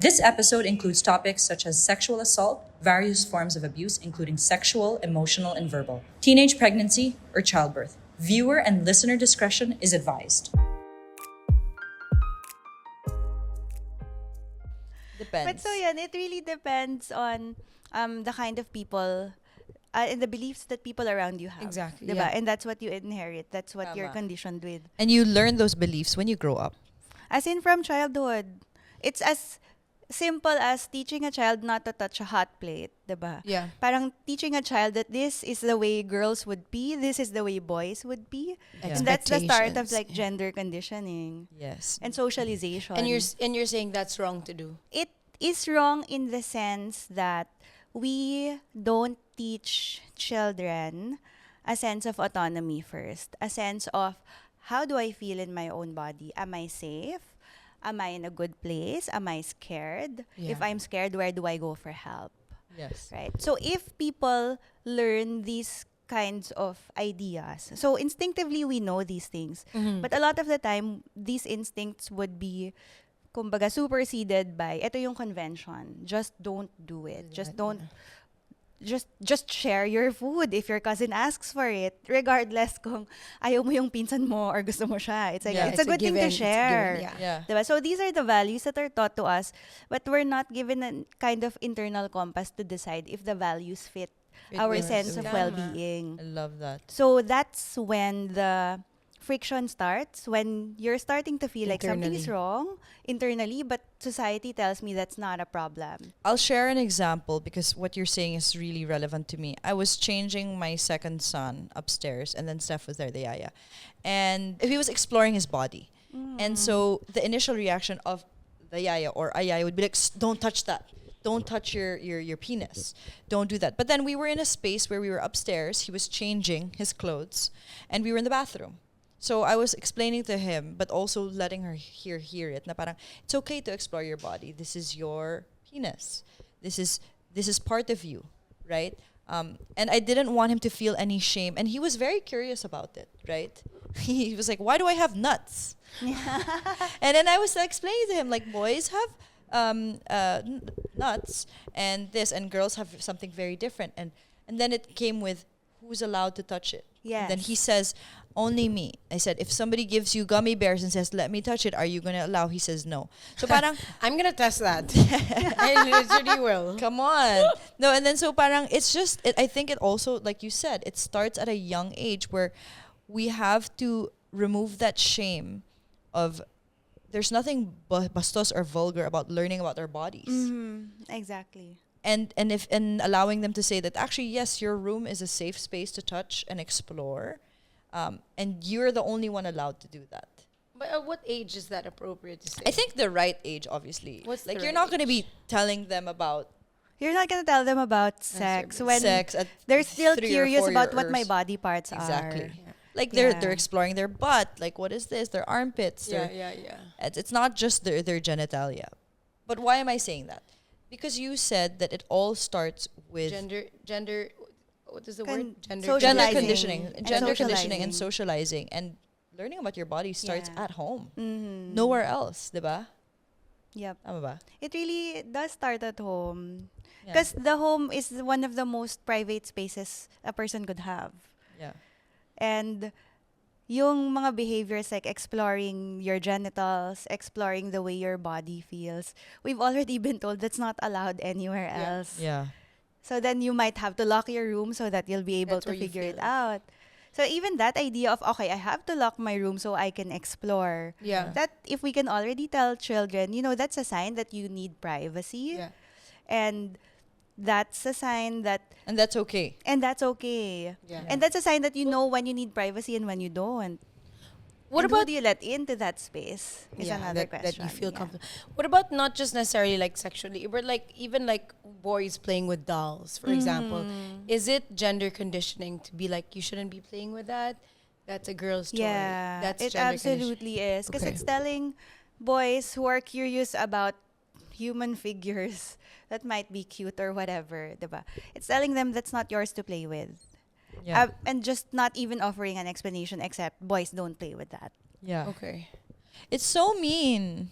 This episode includes topics such as sexual assault, various forms of abuse, including sexual, emotional, and verbal, teenage pregnancy, or childbirth. Viewer and listener discretion is advised. But so yan, it really depends on the kind of people and the beliefs that people around you have. Exactly, Diba? yeah. And that's what you inherit. That's what you're Tama. conditioned with. And you learn those beliefs when you grow up. As in from childhood. It's as simple as teaching a child not to touch a hot plate, diba? Yeah. Parang teaching a child that this is the way girls would be, this is the way boys would be. Yeah. And that's the start of Expectations, like yeah. gender conditioning Yes. and socialization. And you're saying that's wrong to do. It is wrong in the sense that we don't teach children a sense of autonomy first, a sense of how do I feel in my own body? Am I safe? Am I in a good place? Am I scared? If Yeah. I'm scared, where do I go for help? Yes. Right? So if people learn these kinds of ideas, so instinctively we know these things, but a lot of the time, these instincts would be kumbaga superseded by ito yung convention. Just don't do it. Just don't just share your food if your cousin asks for it, regardless kung ayaw mo yung pinsan mo or gusto mo siya. It's like Yeah. it's a good thing to given, it's a share. given, Yeah. Diba? So these are the values that are taught to us, but we're not given a kind of internal compass to decide if the values fit our with sense us. of Tama. well-being. I love that. So that's when the friction starts, when you're starting to feel like something is Internally. wrong internally, but society tells me that's not a problem. I'll share an example because what you're saying is really relevant to me. I was changing my second son upstairs, and then Steph was there, the yaya. And he was exploring his body. And so the initial reaction of the yaya or a yaya would be like, don't touch that. Don't touch your penis. Don't do that. But then we were in a space where we were upstairs. He was changing his clothes, and we were in the bathroom. So I was explaining to him, but also letting her hear it. Na parang, it's okay to explore your body. This is your penis. This is part of you, right? And I didn't want him to feel any shame, and he was very curious about it, right? He was like, "Why do I have nuts?" And then I was explaining to him, like, boys have nuts, and girls have something very different, and then it came with who's allowed to touch it. And then he Yes. says, only me. I said, if somebody gives you gummy bears and says, let me touch it, are you going to allow? He says, no. So parang, I'm gonna test that. I literally will. come on. No, and then so parang, it's just, I think it also, like you said, it starts at a young age where we have to remove that shame of, there's nothing bastos or vulgar about learning about our bodies. Exactly. And allowing them to say that actually, yes, your room is a safe space to touch and explore, and you're the only one allowed to do that. But at what age is that appropriate to say? I think the right age, obviously. What's like the you're right not going to be telling them about You're not gonna tell them about sex when sex at they're still 3 or curious 4 about what my years. body parts Exactly. are. Like they're Yeah. exploring their butt. Like what is this? Their armpits. Yeah, their- yeah. It's not just their genitalia. But why am I saying that? Because you said that it all starts with Gender. What is the Con- word? Gender. social- gender Socializing conditioning, and gender conditioning, and socializing. socializing, and learning about your body starts Yeah. at home, Mhm. nowhere else, diba? Yep. Tama ba? It really does start at home. Yeah. Because the home is one of the most private spaces a person could have. Yeah. And yung mga behaviors like exploring your genitals, exploring the way your body feels, we've already been told that's not allowed anywhere Yeah. else. Yeah. So then you might have to lock your room so that you'll be able That's to where you figure it feel. out. So even that idea of, okay, I have to lock my room so I can explore. Yeah. That if we can already tell children, that's a sign that you need privacy. Yeah. And that's a sign that, And that's okay. and that's okay. Yeah. And that's a sign that you know when you need privacy and when you don't. What And who about do you let into that space? Is another that question. you feel Yeah. comfortable. What about not just necessarily like sexually, but like even like boys playing with dolls, for example? Is it gender conditioning to be like you shouldn't be playing with that? That's a girl's toy. Yeah, That's it gender absolutely is. Because Okay. it's telling boys who are curious about human figures that might be cute or whatever, diba? It's telling them that's not yours to play with. Yeah. And just not even offering an explanation except boys don't play with that. Yeah. Okay. It's so mean.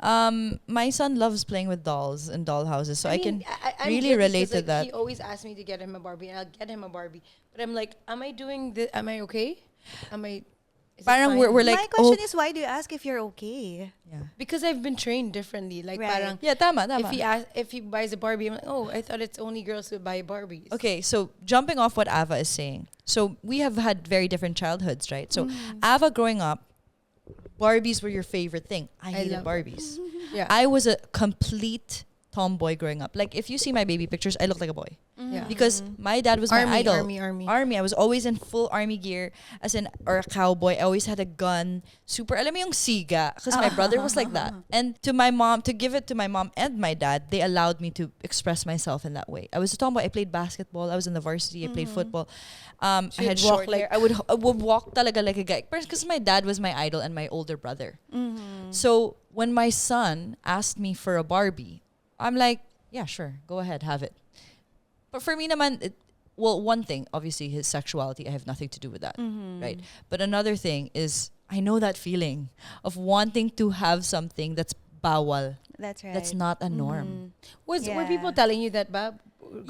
My son loves playing with dolls and doll houses, so I mean, can I'm really guilty relate 'cause, to like, that. He always asks me to get him a Barbie, and I'll get him a Barbie. But I'm like, am I doing this? Am I okay? Am I? Is it Parang fine? we're like, My question is, why do you ask if you're okay? yeah, Because I've been trained differently. Like, Right. parang, yeah, tama. if he buys a Barbie, I'm like, oh, I thought it's only girls who buy Barbies. Okay, so jumping off what Ava is saying, so we have had very different childhoods, right? So Ava growing up, Barbies were your favorite thing. I hated love Barbies. Yeah. I was a complete tomboy growing up. Like if you see my baby pictures, I look like a boy. Yeah. Because my dad was my idol. Army. I was always in full army gear, as in, or a cowboy. I always had a gun. Super, alam mo yung siga. Because my brother was like that. And to my mom, to give it to my mom and my dad, they allowed me to express myself in that way. I was a tomboy. I played basketball. I was in the varsity. I played football. I She'd had walk short hair. I would walk talaga like a guy. Because my dad was my idol and my older brother. So when my son asked me for a Barbie, I'm like, yeah, sure. Go ahead. Have it. But for me naman, one thing, obviously his sexuality, I have nothing to do with that, right? But another thing is, I know that feeling of wanting to have something that's bawal, That's right. that's not a norm. Were Yeah. people telling you that, Bab?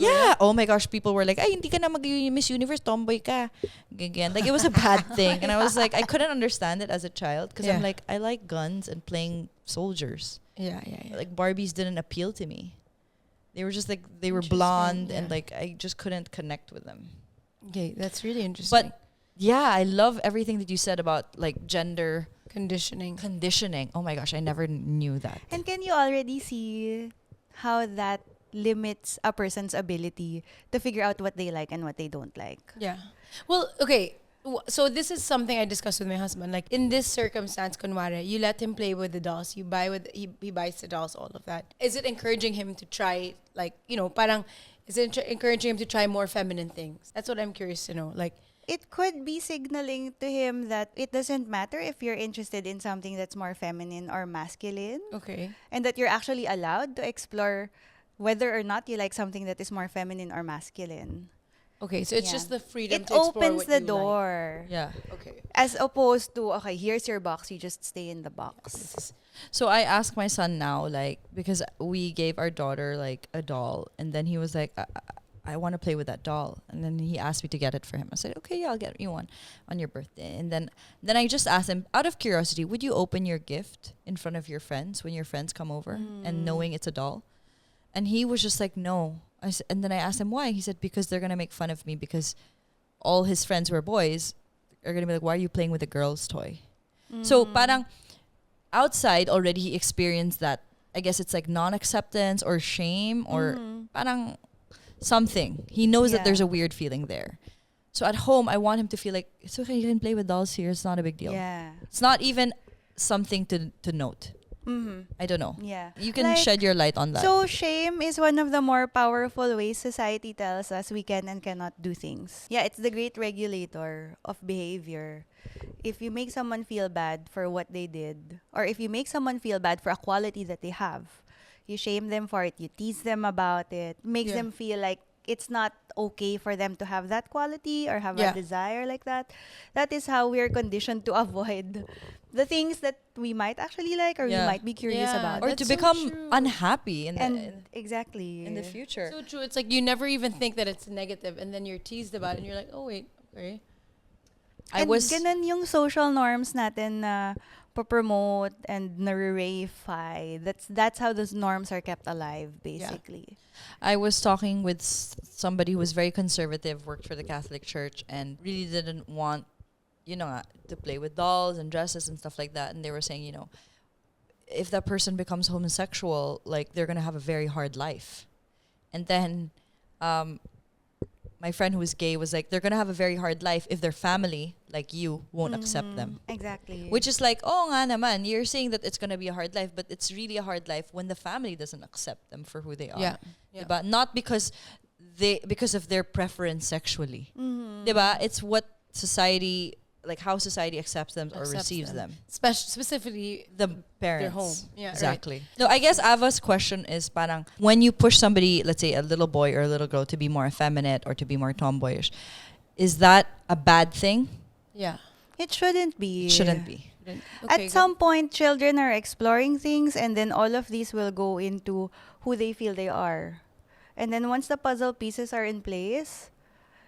Yeah. Oh my gosh, people were like, ay, hindi ka na mag-Miss Universe, tomboy ka. Ganyan. Like, it was a bad thing. And I was like, I couldn't understand it as a child because Yeah. I'm like, I like guns and playing soldiers. Yeah. Like, Barbies didn't appeal to me. They were just like, they were blonde and yeah. like, I just couldn't connect with them. Okay, that's really interesting. But yeah, I love everything that you said about like gender conditioning. Oh my gosh, I never knew that. And can you already see how that limits a person's ability to figure out what they like and what they don't like? Yeah. Well, okay. So this is something I discussed with my husband. Like in this circumstance, kunwari, you let him play with the dolls. You buy with he buys the dolls, all of that. Is it encouraging him to try, like, you know, parang, is it encouraging him to try more feminine things? That's what I'm curious to know. Like, It could be signaling to him that it doesn't matter if you're interested in something that's more feminine or masculine, okay. and that you're actually allowed to explore whether or not you like something that is more feminine or masculine. Okay, so it's Yeah. just the freedom It to explore opens what the you door. Yeah. Like. Okay. As opposed to, okay, here's your box, you just stay in the box. This is, So I asked my son now, like, because we gave our daughter like a doll, and then he was like, I want to play with that doll, and then he asked me to get it for him. I said, okay, yeah, I'll get you one on your birthday. And then I just asked him, out of curiosity, would you open your gift in front of your friends when your friends come over and knowing it's a doll? And he was just like, no. And then I asked him why. He said, because they're gonna make fun of me because all his friends who are boys are gonna be like, why are you playing with a girl's toy? So parang outside already he experienced that. I guess it's like non-acceptance or shame or parang something. He knows that Yeah. there's a weird feeling there. So at home, I want him to feel like, it's okay, you can play with dolls here. It's not a big deal. Yeah. It's not even something to note. I don't know. Yeah. You can Like, shed your light on that. So shame is one of the more powerful ways society tells us we can and cannot do things. Yeah, it's the great regulator of behavior. If you make someone feel bad for what they did, or if you make someone feel bad for a quality that they have, you shame them for it, you tease them about it, makes Yeah. them feel like it's not okay for them to have that quality or have Yeah. a desire like that. That is how we're conditioned to avoid the things that we might actually like or Yeah. we might be curious Yeah. about. or That's to so become true. unhappy in Exactly. the future. so true. It's like you never even think that it's negative, and then you're teased about it, and you're like, oh wait, okay. And ganun yung social norms natin na promote and na-reify. That's how those norms are kept alive, basically. I was talking with somebody who was very conservative, worked for the Catholic Church, and really didn't want, to play with dolls and dresses and stuff like that. And they were saying, if that person becomes homosexual, like they're gonna have a very hard life. And then, my friend who was gay was like, they're gonna have a very hard life if their family, like you, won't accept them. Exactly. Which is like, oh nga naman, you're saying that it's gonna be a hard life, but it's really a hard life when the family doesn't accept them for who they are. Yeah. Diba? Not because of their preference sexually. Diba? It's what society, like how society accepts them or Accepts receives them. them. Specifically, The parents. home. Yeah, right. exactly. No, I guess Ava's question is parang when you push somebody, let's say a little boy or a little girl, to be more effeminate or to be more tomboyish, is that a bad thing? yeah. it shouldn't be. It shouldn't be. At some point, children are exploring things, and then all of these will go into who they feel they are. And then once the puzzle pieces are in place,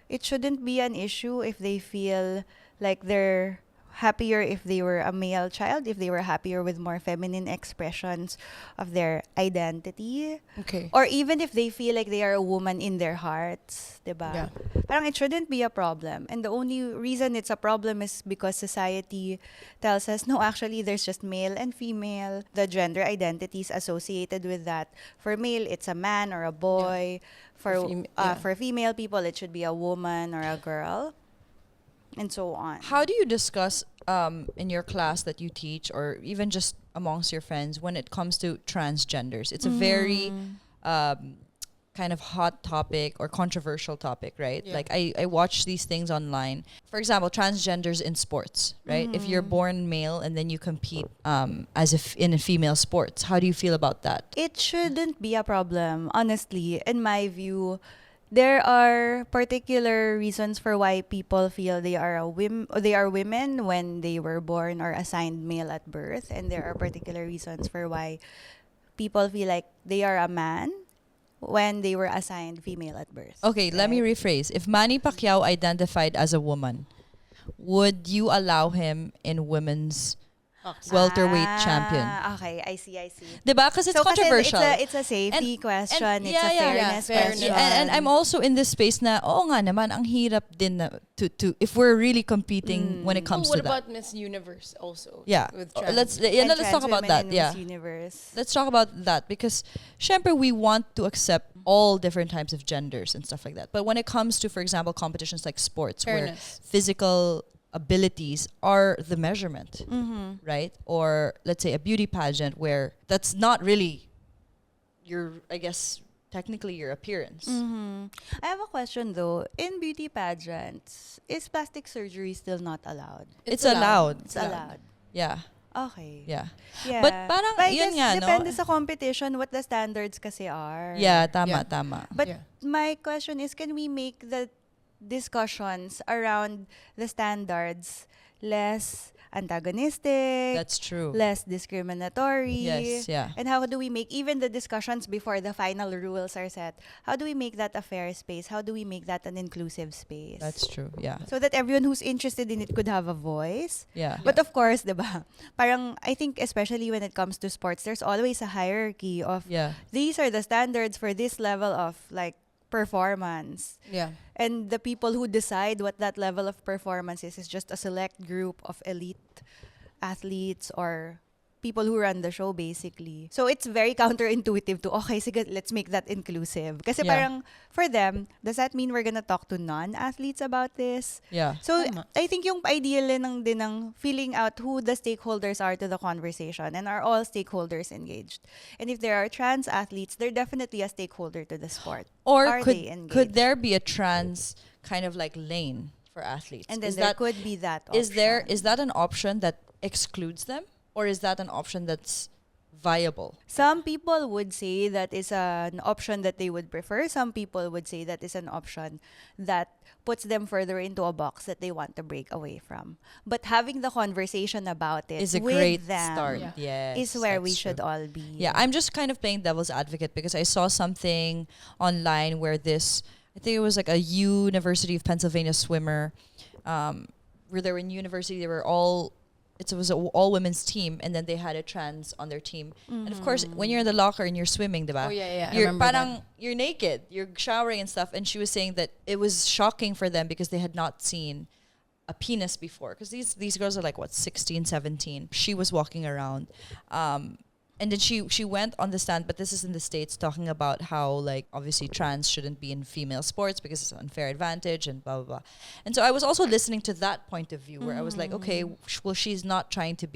it shouldn't be an issue if they feel like they're happier if they were a male child, if they were happier with more feminine expressions of their identity. Okay. Or even if they feel like they are a woman in their hearts, diba? Yeah. Parang it shouldn't be a problem. And the only reason it's a problem is because society tells us, no, actually, there's just male and female. The gender identities associated with that. For male, it's a man or a boy. For female people, it should be a woman or a girl. And so on. How do you discuss in your class that you teach, or even just amongst your friends, when it comes to transgenders? It's a very kind of hot topic or controversial topic, right? Yeah. Like I watch these things online. For example, transgenders in sports, right? If you're born male and then you compete as if in a female sports, how do you feel about that? It shouldn't be a problem, honestly. In my view, there are particular reasons for why people feel they are women when they were born or assigned male at birth, and there are particular reasons for why people feel like they are a man when they were assigned female at birth. Okay, let me rephrase. If Manny Pacquiao identified as a woman, would you allow him in women's welterweight champion? Okay, I see. Diba? Because it's controversial. Kasi it's a safety question. It's a fairness question. And I'm also in this space na, oo nga naman, ang hirap din na to if we're really competing when it comes to that. What about Miss Universe also? Yeah. With Let's talk about that. Yeah. Universe. Let's talk about that because syempre we want to accept all different types of genders and stuff like that. But when it comes to, for example, competitions like sports where physical abilities are the measurement, right? Or let's say a beauty pageant where that's not really I guess, technically your appearance. I have a question though. In beauty pageants, is plastic surgery still not allowed? It's allowed. It's allowed. Yeah. Okay. Yeah. Yeah. But parang I yun guess nga, no? depende sa competition what the standards kasi are. Yeah, tama. But my question is, can we make the discussions around the standards less antagonistic? That's true. Less discriminatory. Yes, yeah. And how do we make even the discussions before the final rules are set? How do we make that a fair space? How do we make that an inclusive space? That's true. Yeah. So that everyone who's interested in it could have a voice. Yeah. But of course, diba? Parang I think especially when it comes to sports, there's always a hierarchy of these are the standards for this level of like performance. Yeah. And the people who decide what that level of performance is just a select group of elite athletes or people who run the show basically. So it's very counterintuitive to, okay, sige, let's make that inclusive. Kasi parang for them, does that mean we're gonna talk to non-athletes about this? Yeah. So I think yung ideal din ng feeling out who the stakeholders are to the conversation and are all stakeholders engaged. And if there are trans athletes, they're definitely a stakeholder to the sport. Or could there be a trans kind of like lane for athletes? And then there could be that option. Is that an option that excludes them? Or is that an option that's viable? Some people would say that is an option that they would prefer. Some people would say that is an option that puts them further into a box that they want to break away from. But having the conversation about it is a with great them start. Yes, is where we should all be. Yeah, I'm just kind of playing devil's advocate because I saw something online where I think it was like a University of Pennsylvania swimmer, where they were in university, it was an all women's team, and then they had a trans on their team. And of course, when you're in the locker and you're swimming, diba? Oh yeah. You're naked, you're showering and stuff. And she was saying that it was shocking for them because they had not seen a penis before. Because these girls are like 16, 17. She was walking around, and then she went on the stand, but this is in the States, talking about how like obviously trans shouldn't be in female sports because it's an unfair advantage and blah blah blah. And so I was also listening to that point of view where I was like, okay, well, she's not trying to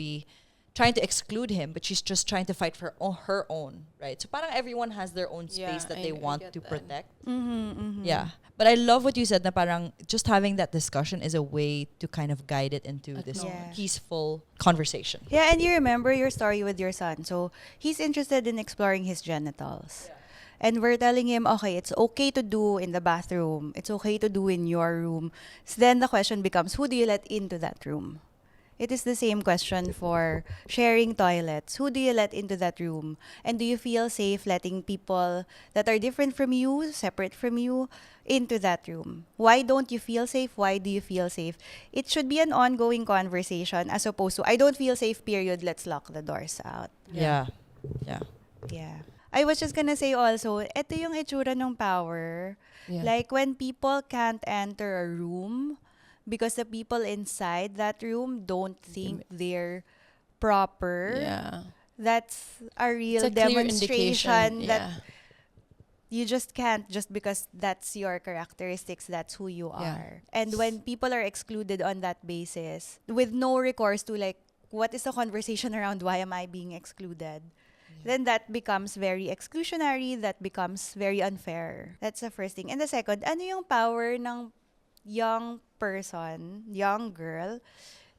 exclude him, but she's just trying to fight for her own, right? So parang everyone has their own space that they want to protect. Yeah. But I love what you said, na parang just having that discussion is a way to kind of guide it into this peaceful conversation. Yeah, and you remember your story with your son. So he's interested in exploring his genitals. Yeah. And we're telling him, okay, it's okay to do in the bathroom. It's okay to do in your room. So then the question becomes, who do you let into that room? It is the same question for sharing toilets. Who do you let into that room? And do you feel safe letting people that are different from you, separate from you, into that room? Why don't you feel safe? Why do you feel safe? It should be an ongoing conversation as opposed to, I don't feel safe, period, let's lock the doors out. Yeah. Yeah. I was just gonna say also, ito yung itsura ng power. Yeah. Like when people can't enter a room because the people inside that room don't think they're proper. Yeah. That's a real It's a clear demonstration indication. that Yeah. you just can't, just because that's your characteristics, that's who you are. And when people are excluded on that basis, with no recourse to like, what is the conversation around why am I being excluded? Then that becomes very exclusionary, that becomes very unfair. That's the first thing. And the second, ano yung power ng young person, young girl,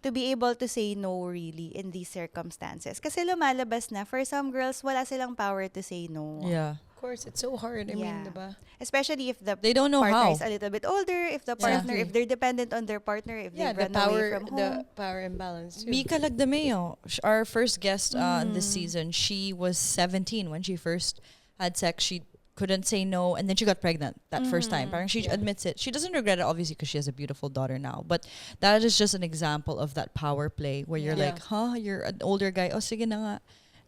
to be able to say no really in these circumstances? Kasi lumalabas na, for some girls, wala silang power to say no. Yeah. Of course, it's so hard. I mean, diba? Especially if the They don't know partner how. is a little bit older, if the partner, Exactly. if they're dependent on their partner, if Yeah, they've the run away power, from home. the power imbalance too. Mika Lagdameo, our first guest this season, she was 17 when she first had sex. She couldn't say no, and then she got pregnant that first time. Parang she admits it. She doesn't regret it, obviously, because she has a beautiful daughter now. But that is just an example of that power play where you're Yeah. like, huh, you're an older guy. Oh, sige na nga.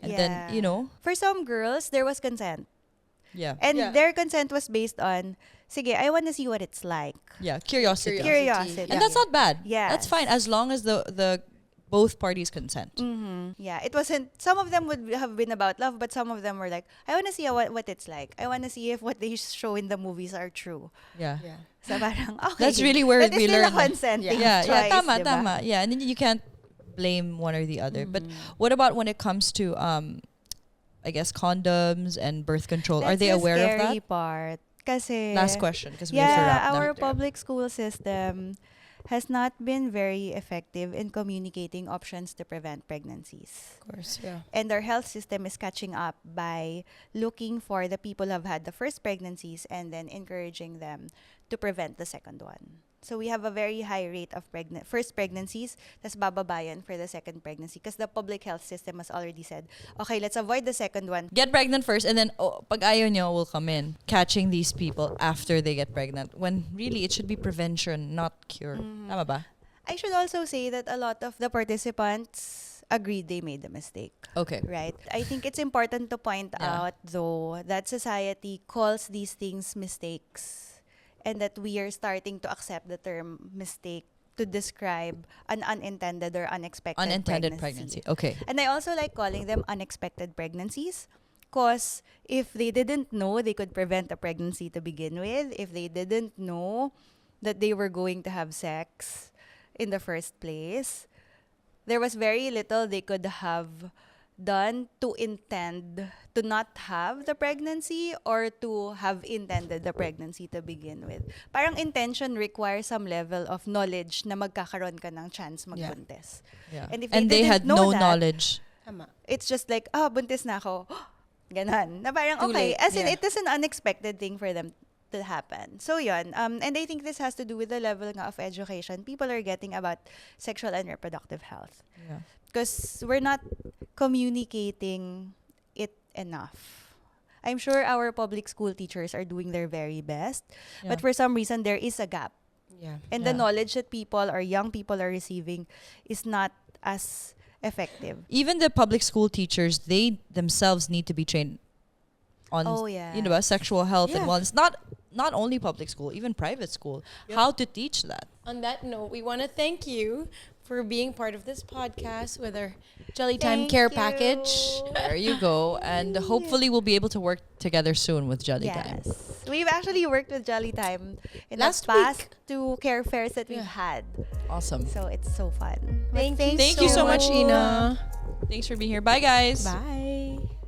And then, you know, For some girls, there was consent. yeah. And Yeah. their consent was based on, sige, I want to see what it's like. Yeah, curiosity. Curiosity. And that's not bad. Yes. That's fine as long as the both parties consent. Yeah, it wasn't, some of them would have been about love, but some of them were like, I want to see what it's like. I want to see if what they show in the movies are true. Yeah. Yeah. So parang, okay. That's really where That is we still learn. a consenting Yeah, choice, tama, diba? tama. Yeah, and then you can't blame one or the other. But what about when it comes to I guess condoms and birth control? Are That's they the aware of scary that? part. Kasi, Last question, because we have to yeah, wrap our now. public school system has not been very effective in communicating options to prevent pregnancies. Of course, yeah. And our health system is catching up by looking for the people who have had the first pregnancies and then encouraging them to prevent the second one. So we have a very high rate of first pregnancies, tas bababayan for the second pregnancy because the public health system has already said, okay, let's avoid the second one. Get pregnant first, and then pag ayaw nyo, will come in. Catching these people after they get pregnant. When really, it should be prevention, not cure. Tama ba? I should also say that a lot of the participants agreed they made a mistake. Okay. Right. I think it's important to point Yeah. out, though, that society calls these things mistakes and that we are starting to accept the term mistake to describe an unintended or unexpected Pregnancy. Okay. And I also like calling them unexpected pregnancies because if they didn't know they could prevent a pregnancy to begin with, if they didn't know that they were going to have sex in the first place, there was very little they could have done to intend to not have the pregnancy or to have intended the pregnancy to begin with. Parang intention requires some level of knowledge na magkakaroon ka ng chance magbuntis. Yeah. And if And they they had didn't know no that, knowledge. Tama. it's just like, buntis na ako. Ganon. Na parang, Too okay. late. As in, Yeah. it is an unexpected thing for them to happen. So, yun. And I think this has to do with the level nga of education people are getting about sexual and reproductive health. Yeah. Because we're not communicating it enough. I'm sure our public school teachers are doing their very best. Yeah. But for some reason, there is a gap. Yeah. And the Yeah. knowledge that people or young people are receiving is not as effective. Even the public school teachers, they themselves need to be trained on you know, sexual health and Yeah. wellness. Not only public school, even private school. How to teach that. On that note, we want to thank you for being part of this podcast with our Jelly Time Thank care you. package. There you go. And hopefully we'll be able to work together soon with Jelly Time. Yes. We've actually worked with Jolly Time in Last the past two care fairs that we've had. Awesome. So it's so fun. Thank But you Thank you so much, Ina. Thanks for being here. Bye, guys. Bye.